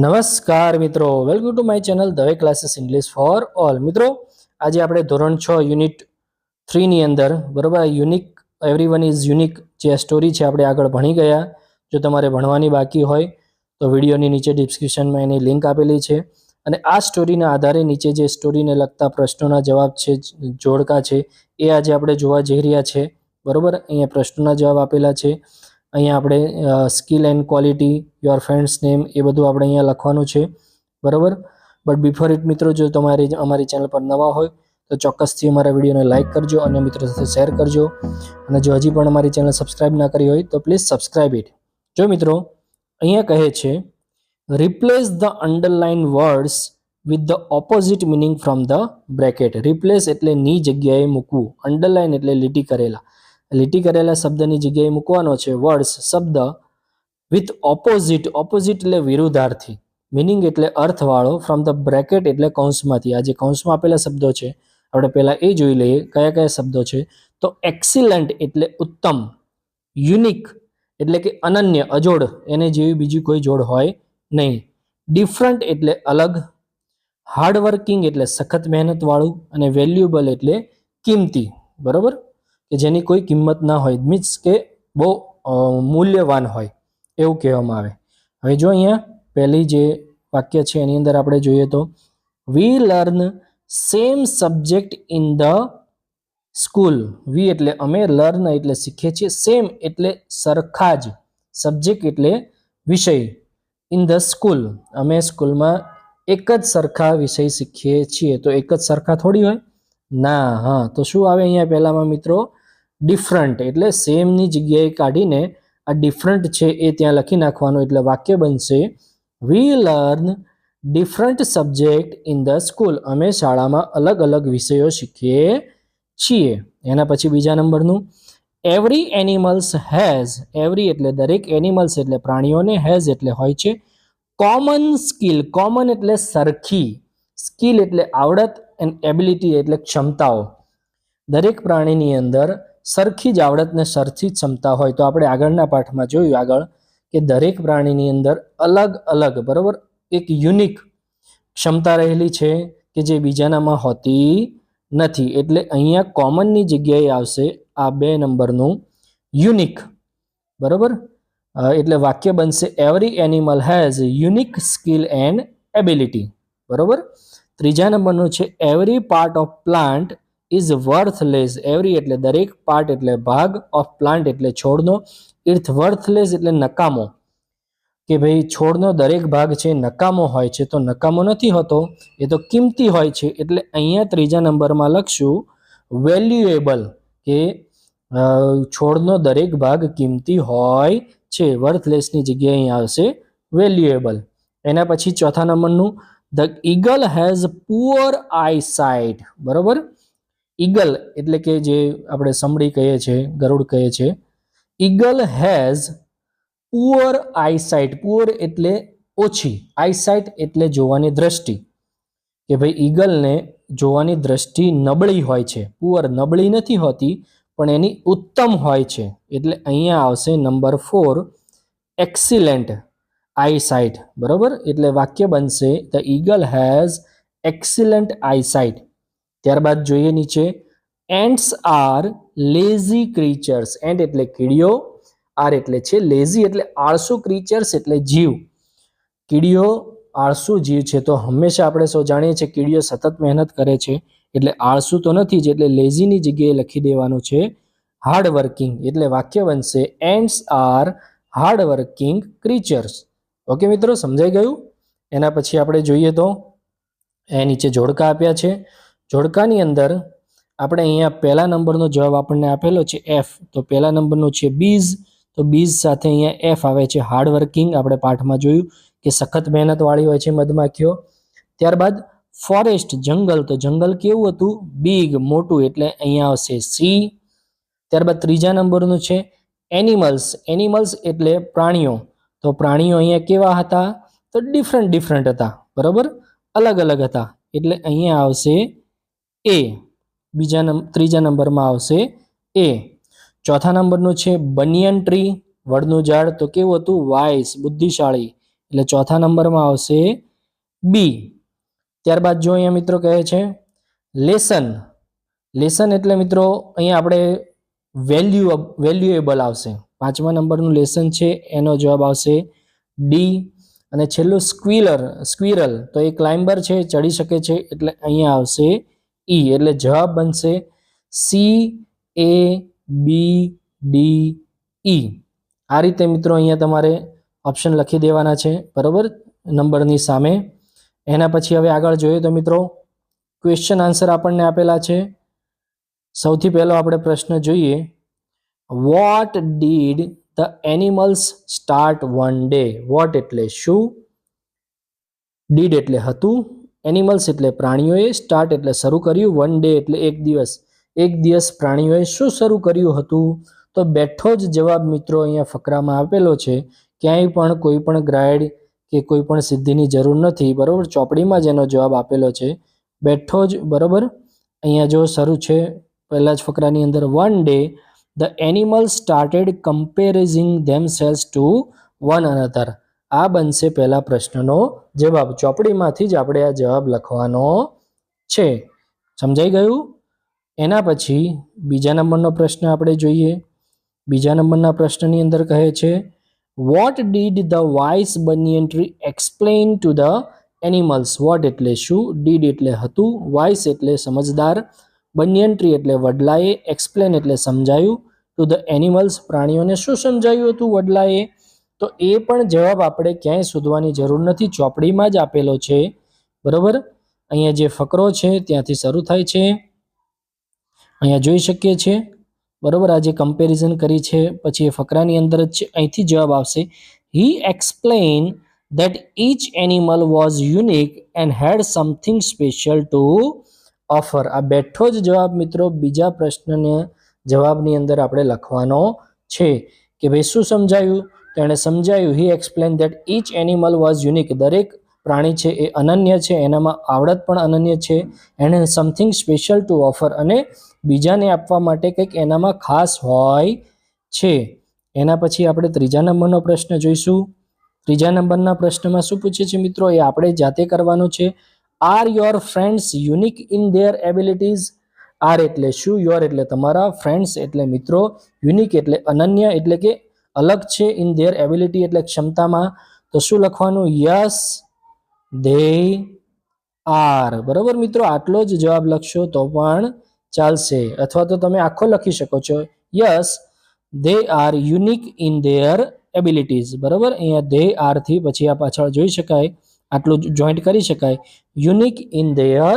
નમસ્કાર મિત્રો, welcome to my channel Dave classes English for all. મિત્રો, આજે આપણે ધોરણ 6 યુનિટ 3 ની અંદર બરાબર યુનિક એવરીવન ઇઝ યુનિક જે સ્ટોરી છે આપણે આગળ ભણી ગયા. જો તમારે ભણવાની બાકી હોય તો વિડીયોની નીચે ડિસ્ક્રિપ્શનમાં એની લિંક આપેલી છે અને આ સ્ટોરીના આધારે નીચે જે સ્ટોરીને લગતા પ્રશ્નોના જવાબ છે, જોડકા છે, એ આજે આપણે જોવા જઈ રહ્યા છે. બરાબર, અહીંયા પ્રશ્નોના જવાબ આપેલા છે. અહીંયા આપણે skill and quality, your friends name, એ બધું આપણે અહીંયા લખવાનું છે. બરાબર, બટ બિફોર ઇટ મિત્રો, જો તમારે અમારી ચેનલ પર નવા હોય તો ચોક્કસથી અમારા વિડીયોને લાઇક કરજો અને મિત્રો સાથે શેર કરજો. અને જો હજી પણ અમારી ચેનલ સબસ્ક્રાઇબ ના કરી હોય તો પ્લીઝ સબસ્ક્રાઇબ ઇટ. જો મિત્રો, અહીંયા કહે છે replace the underline words with the opposite meaning from the bracket. Replace એટલે ની જગ્યાએ મૂકવું, અંડરલાઇન એટલે લીટી કરેલા. લીટી કરેલા શબ્દની જગ્યાએ મૂકવાનો છે વર્ડ્સ, શબ્દ, વિથ ઓપોઝિટ. ઓપોઝિટ એટલે વિરુદ્ધાર્થી, મિનિંગ એટલે અર્થવાળો, ફ્રોમ ધ બ્રેકેટ એટલે કૌંસમાંથી. આ જે કૌંસમાં આપેલા શબ્દો છે આપણે પહેલાં એ જોઈ લઈએ કયા કયા શબ્દો છે. તો એક્સિલન્ટ એટલે ઉત્તમ, યુનિક એટલે કે અનન્ય, અજોડ, એને જેવી બીજી કોઈ જોડ હોય નહીં. ડિફરન્ટ એટલે અલગ, હાર્ડવર્કિંગ એટલે સખત મહેનતવાળું, અને વેલ્યુએબલ એટલે કિંમતી. બરાબર, કે જેની કોઈ કિંમત ના હોય, મીન્સ કે બહુ મૂલ્યવાન હોય એવું કહેવામાં આવે. હવે જો અહીંયા પહેલી જે વાક્ય છે એની અંદર આપણે જોઈએ તો we learn same subject in the school. We એટલે અમે, લર્ન એટલે શીખીએ છીએ, સેમ એટલે સરખા જ, સબ્જેક્ટ એટલે વિષય, ઇન ધ સ્કૂલ અમે સ્કૂલમાં એક જ સરખા વિષય શીખીએ છીએ. તો એક જ સરખા થોડી હોય ના. હા, તો શું આવે અહીંયા પહેલામાં મિત્રો? ડિફરન્ટ. એટલે સેમની જગ્યાએ કાઢીને આ ડિફરન્ટ છે એ ત્યાં લખી નાખવાનું, એટલે વાક્ય બનશે we learn different subject in the school. અમે શાળામાં અલગ અલગ વિષયો શીખીએ છીએ. એના પછી બીજા નંબરનું એવરી એનિમલ્સ હેઝ. એવરી એટલે દરેક, એનિમલ્સ એટલે પ્રાણીઓને, હેઝ એટલે હોય છે, કોમન સ્કિલ. કોમન એટલે સરખી, સ્કિલ એટલે આવડત, એન્ડ એબિલિટી એટલે ક્ષમતાઓ. દરેક પ્રાણીની અંદર સરખી જ આવડત ને સરખી જ ક્ષમતા હોય. તો આપણે આગળના પાઠમાં જોયું આગળ કે દરેક પ્રાણીની અંદર અલગ અલગ, બરાબર, એક યુનિક ક્ષમતા રહેલી છે કે જે બીજાનામાં હોતી નથી. એટલે અહીંયા કોમનની જગ્યાએ આવશે આ 2 નંબરનું યુનિક. બરાબર, એટલે વાક્ય બનશે every animal has unique skill and ability. બરાબર, ત્રીજા નંબરનું છે every part of plant is વર્થલેસ. Every એટલે દરેક, પાર્ટ એટલે ભાગ, ઓફ પ્લાન્ટ એટલે છોડનો, ઇર્થ વર્થલેસ એટલે નકામો. કે ભાઈ છોડનો દરેક ભાગ છે નકામો હોય છે, તો નકામો નથી હોતો, એ તો કિંમતી હોય છે. એટલે અહીંયા ત્રીજા નંબરમાં લખશું વેલ્યુએબલ, કે છોડનો દરેક ભાગ કિંમતી હોય છે. વર્થલેસની જગ્યાએ અહીંયા આવશે વેલ્યુએબલ. એના પછી ચોથા નંબરનું the eagle has poor eyesight. બરોબર, ઈગલ એટલે કે જે આપણે સમડી કહીએ છીએ, ગરુડ કહીએ છીએ. Eagle has poor eyesight. Poor એટલે ઓછી, આઈસાઇટ એટલે જોવાની દ્રષ્ટિ. કે ભાઈ ઈગલને જોવાની દ્રષ્ટિ નબળી હોય છે. પુઅર નબળી નથી હોતી, પણ એની ઉત્તમ હોય છે. એટલે અહીંયા આવશે નંબર 4 એક્સિલન્ટ આઈસાઇટ. બરોબર, એટલે વાક્ય બનશે the eagle has excellent eyesight. ત્યારબાદ જોઈએ નીચે ants are lazy creatures. Ant એટલે કીડીઓ, આર એટલે છે, લેઝી એટલે આળસુ, ક્રીચર્સ એટલે જીવ. કીડીઓ આળસુ જીવ છે. તો હંમેશા આપણે સૌ જાણીએ છીએ કીડીઓ સતત મહેનત કરે છે, એટલે આળસુ તો નથી જ. એટલે લેઝીની જગ્યાએ લખી દેવાનું છે હાર્ડવર્કિંગ. એટલે વાક્ય બનશે ants are hardworking creatures. Okay મિત્રો, સમજાઈ ગયું? એના પછી આપણે જોઈએ તો એ નીચે જોડકા આપ્યા છે. જોડકાની અંદર આપણે અહીંયા પહેલા નંબરનો જવાબ આપણને આપેલો છે એફ. તો પહેલા નંબરનું છે બીઝ. તો બીઝ સાથે અહીંયા એફ આવે છે હાર્ડવર્કિંગ. આપણે પાઠમાં જોયું કે સખત મહેનતવાળી હોય છે મધમાખીઓ. ત્યારબાદ ફોરેસ્ટ જંગલ. તો જંગલ કેવું હતું? બિગ, મોટું. એટલે અહીંયા આવશે સી. ત્યારબાદ ત્રીજા નંબરનું છે એનિમલ્સ. એનિમલ્સ એટલે પ્રાણીઓ. તો પ્રાણીઓ અહીંયા કેવા હતા? તો ડિફરન્ટ હતા. બરાબર, અલગ અલગ હતા. એટલે અહીંયા આવશે એ. ત્રીજા નંબરમાં આવશે એ. ચોથા નંબરનું છે બનિયન ટ્રી, વડનું ઝાડ. તો કેવું હતું? વાઇસ, બુદ્ધિશાળી. એટલે ચોથા નંબરમાં આવશે બી. ત્યારબાદ જો અહીંયા મિત્રો કહે છે લેસન. લેસન એટલે મિત્રો અહીંયા આપણે વેલ્યુએબલ આવશે. પાંચમા નંબરનું લેસન છે એનો જવાબ આવશે ડી. અને છેલ્લું સ્ક્વિરલ તો એ ક્લાઇમ્બર છે, ચડી શકે છે, એટલે અહીંયા આવશે ઈ. એટલે જવાબ બનશે CABDE. આ રીતે મિત્રો અહીંયા તમારે ઓપ્શન લખી દેવાના છે, બરોબર, નંબરની સામે. એના પછી હવે આગળ જોઈએ તો મિત્રો ક્વેશ્ચન આન્સર આપણને આપેલા છે. સૌથી પહેલો આપણે પ્રશ્ન જોઈએ, what did the animals start one day. What એટલે શું, ડીડ એટલે હતું, એનિમલ્સ એટલે પ્રાણીઓએ, સ્ટાર્ટ એટલે શરૂ કર્યું, વન ડે એટલે એક દિવસ. એક દિવસ પ્રાણીઓએ શું શરૂ કર્યું હતું? તો બેઠો જ જવાબ મિત્રો અહીંયા ફકરામાં આપેલો છે. ક્યાંય પણ કોઈ પણ ગ્રાઇડ કે કોઈ પણ સિદ્ધિની જરૂર નથી, બરોબર. ચોપડીમાં જ એનો જવાબ આપેલો છે, બેઠો જ, બરોબર. અહીંયા જો શરૂ છે પહેલા જ ફકરાની અંદર, one day the animals started comparing themselves to one another. આ બનશે પહેલા પ્રશ્નનો જવાબ. ચોપડીમાંથી જ આપણે આ જવાબ લખવાનો છે. સમજાઈ ગયું? એના પછી બીજા નંબરનો પ્રશ્ન આપણે જોઈએ. બીજા નંબરના પ્રશ્નની અંદર કહે છે, what did the wise banyan tree explain to the animals. What એટલે શું, ડીડ એટલે હતું, વાઇસ એટલે સમજદાર, બનિયન ટ્રી એટલે વડલાએ, એક્સપ્લેન એટલે સમજાયું, ટુ ધ એનિમલ્સ પ્રાણીઓને શું સમજાયું હતું વડલાએ? તો એ પણ જવાબ આપણે ક્યાંય શોધવાની જરૂર નથી, ચોપડીમાં જ આપેલો છે, બરોબર. અહીંયા જે ફકરો છે ત્યાંથી શરૂ થાય છે, અહીંયા જોઈ શકીએ છીએ, બરોબર. આ જે કમ્પેરિઝન કરી છે પછી એ ફકરાની અંદર જ છે, અહીંથી જવાબ આવશે. હી explain that each animal was unique and had something special to offer. આ બેઠો જ જવાબ મિત્રો બીજા પ્રશ્નને જવાબની અંદર આપણે લખવાનો છે કે ભાઈ શું સમજાયું? તો એણે સમજાયું, હી explain that each animal was unique. દરેક પ્રાણી છે એ અનન્ય છે, એનામાં આવડત પણ અનન્ય છે, એને સમથિંગ સ્પેશિયલ ટુ ઓફર, અને બીજાને આપવા માટે કંઈક એનામાં ખાસ હોય છે. એના પછી આપણે ત્રીજા નંબરનો પ્રશ્ન જોઈશું. ત્રીજા નંબરના પ્રશ્નમાં શું પૂછે છે મિત્રો, એ આપણે જાતે કરવાનું છે. Are your friends unique in their abilities. Are એટલે શું, યોર એટલે તમારા, ફ્રેન્ડ્સ એટલે મિત્રો, યુનિક એટલે અનન્ય એટલે કે અલગ છે, ઇન ધેર એબિલિટી એટલે ક્ષમતામાં. તો શું લખવાનું? Yes they are. બરોબર મિત્રો, આટલો જ જવાબ લખશો તો પણ ચાલશે, અથવા તો તમે આખો લખી શકો છો. Yes they are unique in their abilities. બરોબર, અહીંયા ધે આર થી પછી આ પાછળ જોઈ શકાય, આટલું જોઈન્ટ કરી શકાય, યુનિક ઇન ધેર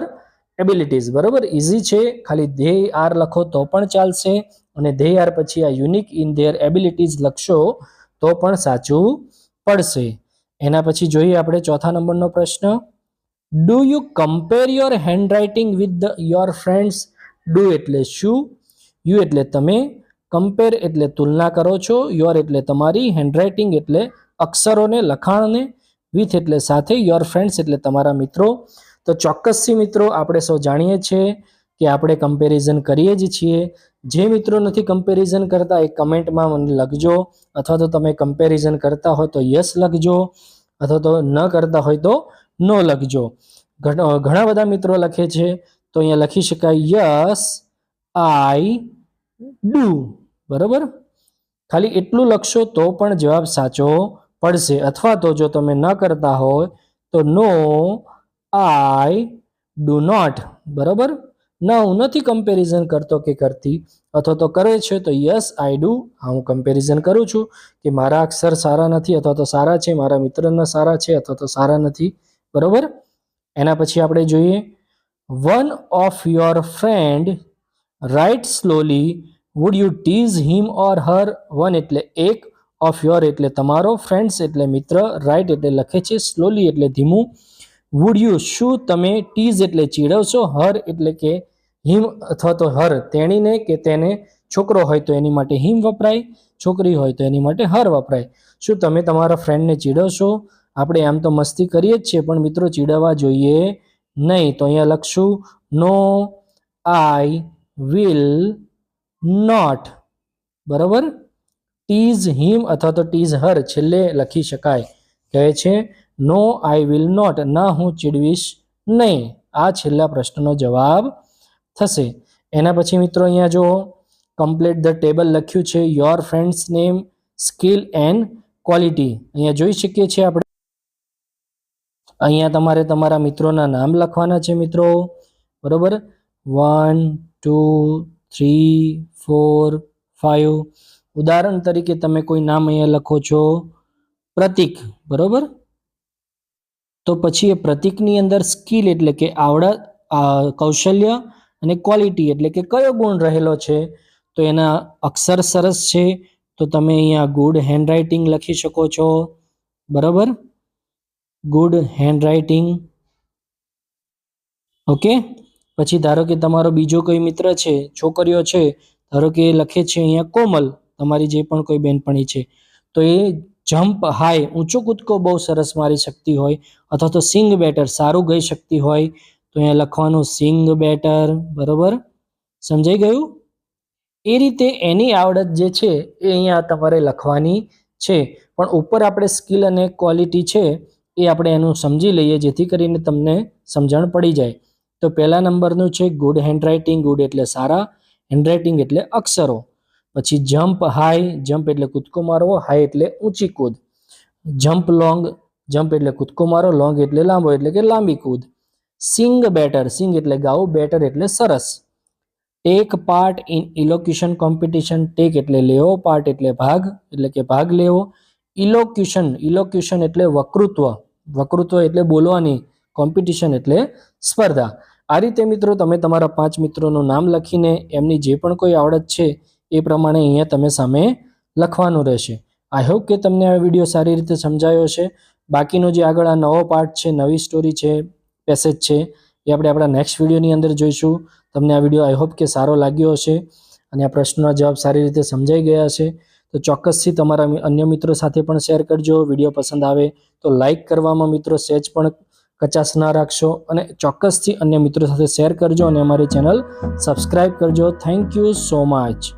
એબિલિટીઝ. બરોબર, ઇઝી છે, ખાલી ધે આર લખો તો પણ ચાલશે, અને ધે આર પછી આ યુનિક ઇન ધેર એબિલિટીઝ લખશો તો પણ સાચું પડશે. એના પછી જોઈએ આપણે ચોથા નંબરનો પ્રશ્ન, do you compare your handwriting with your friends. Do એટલે શું, યુ એટલે તમે, કમ્પેર એટલે તુલના કરો છો, યોર એટલે તમારી, હેન્ડરાઇટિંગ એટલે અક્ષરોને, લખાણને, વિથ એટલે સાથે, યોર ફ્રેન્ડ્સ એટલે તમારા મિત્રો. તો ચોક્કસથી મિત્રો આપણે સૌ જાણીએ છીએ કે આપણે કમ્પેરિઝન કરીએ જ છીએ. જે મિત્રો નથી કમ્પેરિઝન કરતા એ કમેન્ટમાં મને લખજો, અથવા તો તમે કમ્પેરિઝન કરતા હોય તો યસ લખજો, અથવા તો ન કરતા હોય તો નો લખજો. ઘણા બધા મિત્રો લખે છે, તો અહીંયા લખી શકાય યસ આઈ ડુ. બરોબર, ખાલી એટલું લખશો તો પણ જવાબ સાચો પડશે, અથવા તો જો તમે ન કરતા હોય તો નો આઈ ડુ નોટ. બરોબર, ના હું નથી કમ્પેરિઝન કરતો કે કરતી, અથવા તો કરે છે તો યસ આઈ ડુ. હા હું કમ્પેરિઝન કરું છું કે મારા અક્ષર સારા નથી અથવા તો સારા છે, મારા મિત્રના સારા છે અથવા તો સારા નથી. બરોબર, એના પછી આપણે જોઈએ, one of your friend write slowly, would you tease him or her. One એટલે એક, ઓફ યોર એટલે તમારો, ફ્રેન્ડ્સ એટલે મિત્ર, રાઇટ એટલે લખે છે, સ્લોલી એટલે ધીમું, વુડ યુ શું તમે, ટીઝ એટલે ચીડવશો, હર એટલે કે હિમ અથવા તો હર તેણીને કે તેને, છોકરો હોય તો એની માટે હિમ વપરાય, છોકરી હોય તો એની માટે હર વપરાય. શું તમે તમારા ફ્રેન્ડને ચીડવશો? આપણે આમ તો મસ્તી કરીએ જ છીએ, પણ મિત્રો ચીડવવા જોઈએ નહીં. તો અહીંયા લખશું નો આઈ વિલ નોટ. બરોબર, ટીઝ હિમ અથવા તો ટીઝ હર છેલ્લે લખી શકાય. કહે છે નો આઈ વિલ નોટ, ના હું ચીડવીશ નહીં. આ છેલ્લા પ્રશ્નનો જવાબ થશે. એના પછી મિત્રો અહીંયા જો કમ્પ્લીટ ધ ટેબલ લખ્યું છે your friends name, skill and quality. અહીંયા જોઈ શકીએ છીએ આપણે, અહીંયા તમારે તમારા મિત્રોના નામ લખવાના છે મિત્રો, બરોબર. 1 2 3 4 5. ઉદાહરણ તરીકે તમે કોઈ નામ અહીંયા લખો છો પ્રતીક, બરોબર. તો પછી એ પ્રતીકની અંદર સ્કિલ એટલે કે આવડત, કૌશલ્ય, અને ક્વોલિટી એટલે કે કયો ગુણ રહેલો છે, તો એના અક્ષર સરસ છે તો તમે અહીંયા ગુડ હેન્ડરાઇટિંગ લખી શકો છો, બરાબર. Good handwriting. ઓકે. પછી ધારો કે તમારો બીજો કોઈ મિત્ર છે, છોકરીઓ છે, ધારો કે એ લખે છે અહીંયા કોમલ, તમારી જે પણ કોઈ બેનપણી છે, તો એ જમ્પ હાઈ, ઊંચો કૂદકો બહુ સરસ મારી શકતી હોય, અથવા તો સિંગ બેટર, સારું ગાઈ શકતી હોય, તો અહીંયા લખવાનું સિંગ બેટર, બરોબર. સમજાઈ ગયું? એ રીતે એની આવડત જે છે એ અહીંયા તમારે લખવાની છે, પણ ઉપર આપણે સ્કિલ અને ક્વોલિટી છે એ આપણે એનું સમજી લઈએ જેથી કરીને તમને સમજણ પડી જાય. તો પહેલા નંબરનું છે ગુડ હેન્ડરાઇટિંગ. ગુડ એટલે સારા, હેન્ડરાઇટિંગ એટલે અક્ષરો. પછી જમ્પ હાઈ, જમ્પ એટલે કૂદકો મારવો, હાઈ એટલે ઊંચી કૂદ. જમ્પ લોંગ, જમ્પ એટલે કૂદકો મારો, લોંગ એટલે લાંબો એટલે કે લાંબી કૂદ. સિંગ બેટર, સિંગ એટલે ગાવું, બેટર એટલે સરસ. Take part in elocution competition, take એટલે લેવો, પાર્ટ એટલે ભાગ, એટલે કે ભાગ લેવો. ઇલોક્યુશન, ઇલોક્યુશન એટલે વક્તૃત્વ, વક્તૃત્વ એટલે બોલવાની, કોમ્પિટિશન એટલે સ્પર્ધા. આ રીતે મિત્રો તમે તમારા 5 મિત્રોનું નામ લખીને એમની જે પણ કોઈ આવડત છે એ પ્રમાણે અહીંયા તમે સામે લખવાનું રહેશે. આઈ હોપ કે તમને આ વિડીયો સારી રીતે સમજાયો છે. બાકીનો જે આગળ આ નવો પાર્ટ છે, નવી સ્ટોરી છે, પેસેજ છે, એ આપણે આપણા નેક્સ્ટ વિડીયોની અંદર જોઈશું. તમને આ વિડીયો આઈ હોપ કે સારો લાગ્યો હશે અને આ પ્રશ્નોના જવાબ સારી રીતે સમજાઈ ગયા હશે. તો ચોક્કસથી તમારા અન્ય મિત્રો સાથે પણ શેર કરજો. વિડીયો પસંદ આવે તો લાઈક કરવામાં મિત્રો સહેજ પણ કચાશ ના રાખશો અને ચોક્કસથી અન્ય મિત્રો સાથે શેર કરજો અને અમારી ચેનલ સબસ્ક્રાઈબ કરજો. Thank you so much.